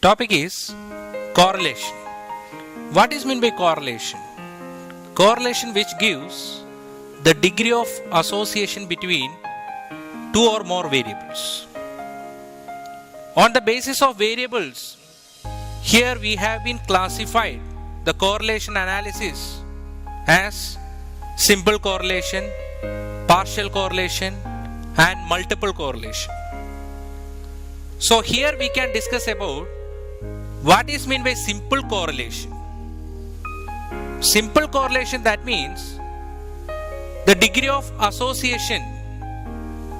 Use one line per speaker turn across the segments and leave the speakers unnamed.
Topic is correlation. What is meant by correlation? Correlation which gives the degree of association between two or more variables. On the basis of variables, here we have been classified the correlation analysis as simple correlation, partial correlation and multiple correlation. So here we can discuss about what is meant by simple correlation. Simple correlation, that means the degree of association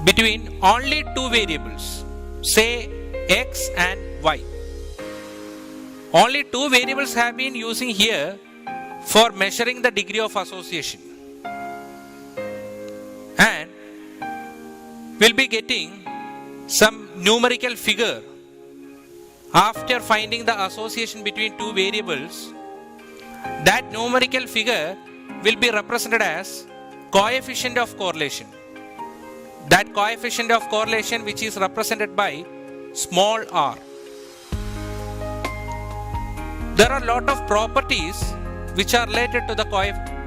between only two variables, say x and y. Only two variables have been using here for measuring the degree of association, and we'll be getting some numerical figure after finding the association between two variables. That numerical figure will be represented as coefficient of correlation. That coefficient of correlation which is represented by small r. There are a lot of properties which are related to the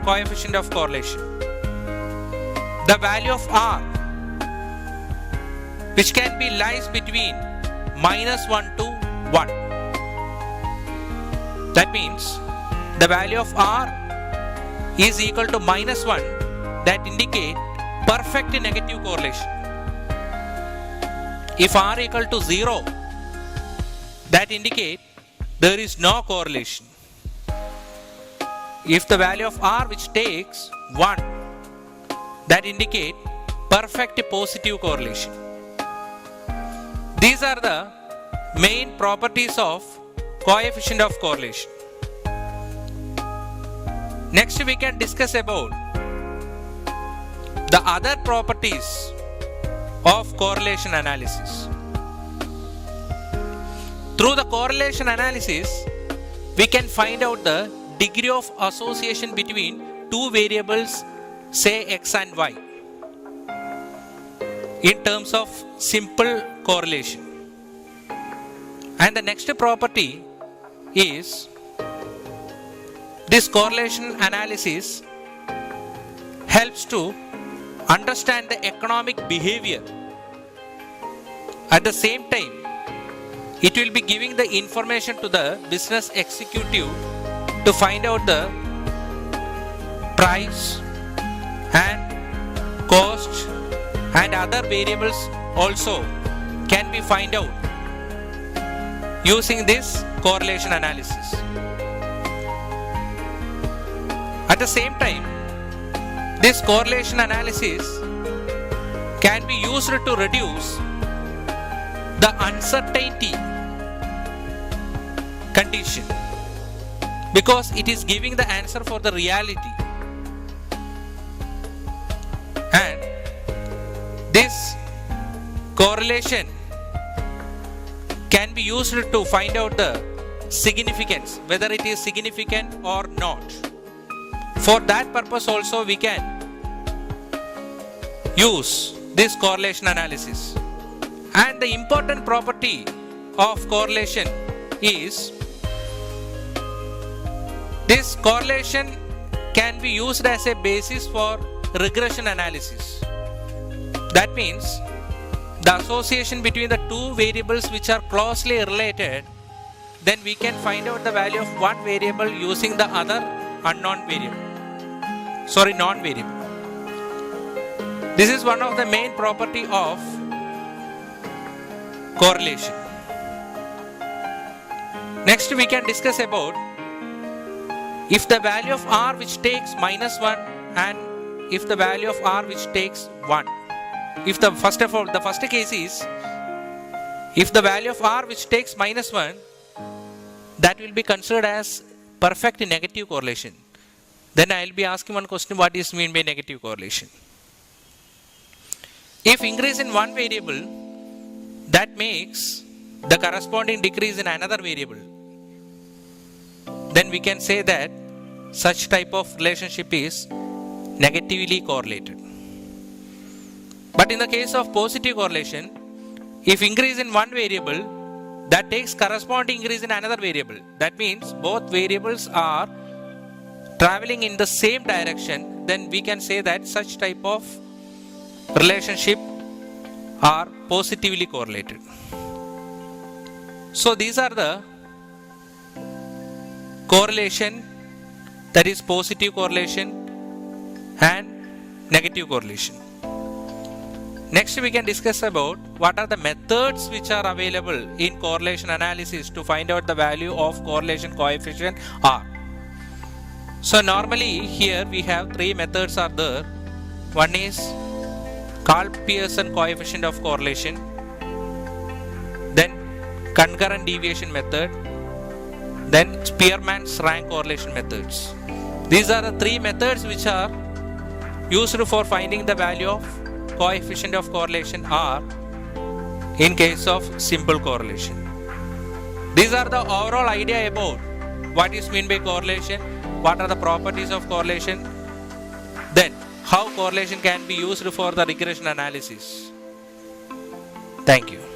coefficient of correlation. The value of r, which can be lies between -1 to 1. That means the value of r is equal to -1, that indicate perfect negative correlation. If r equal to 0, that indicate there is no correlation. If the value of r which takes 1, that indicate perfect positive correlation. These are the main properties of coefficient of correlation. Next we can discuss about the other properties of correlation analysis. Through the correlation analysis, we can find out the degree of association between two variables, say x and y, in terms of simple correlation. And the next property is this correlation analysis helps to understand the economic behavior. At the same time, it will be giving the information to the business executive to find out the price and cost and other variables also can be find out using this correlation analysis. At the same time, this correlation analysis can be used to reduce the uncertainty condition, because it is giving the answer for the reality. And this correlation can be used to find out the significance, whether it is significant or not. For that purpose also we can use this correlation analysis. And the important property of correlation is this correlation can be used as a basis for regression analysis. That means the association between the two variables which are closely related, then we can find out the value of one variable using the other non-variable. This is one of the main property of correlation. Next we can discuss about if the value of r which takes -1 and if the value of r which takes 1. If the first case is if the value of r which takes -1, that will be considered as perfect negative correlation. Then I will be asking one question, what is mean by negative correlation? If increase in one variable, that makes the corresponding decrease in another variable, then we can say that such type of relationship is negatively correlated. But in the case of positive correlation, if increase in one variable, that takes corresponding increase in another variable. That means both variables are traveling in the same direction, then we can say that such type of relationship are positively correlated. So these are the correlation, that is positive correlation and negative correlation. Next we can discuss about what are the methods which are available in correlation analysis to find out the value of correlation coefficient R. So normally here we have three methods are there. One is Karl-Pearson coefficient of correlation, then concurrent deviation method, then Spearman's rank correlation methods. These are the three methods which are used for finding the value of coefficient of correlation R in case of simple correlation. These are the overall idea about what is meant by correlation, what are the properties of correlation, then how correlation can be used for the regression analysis. Thank you.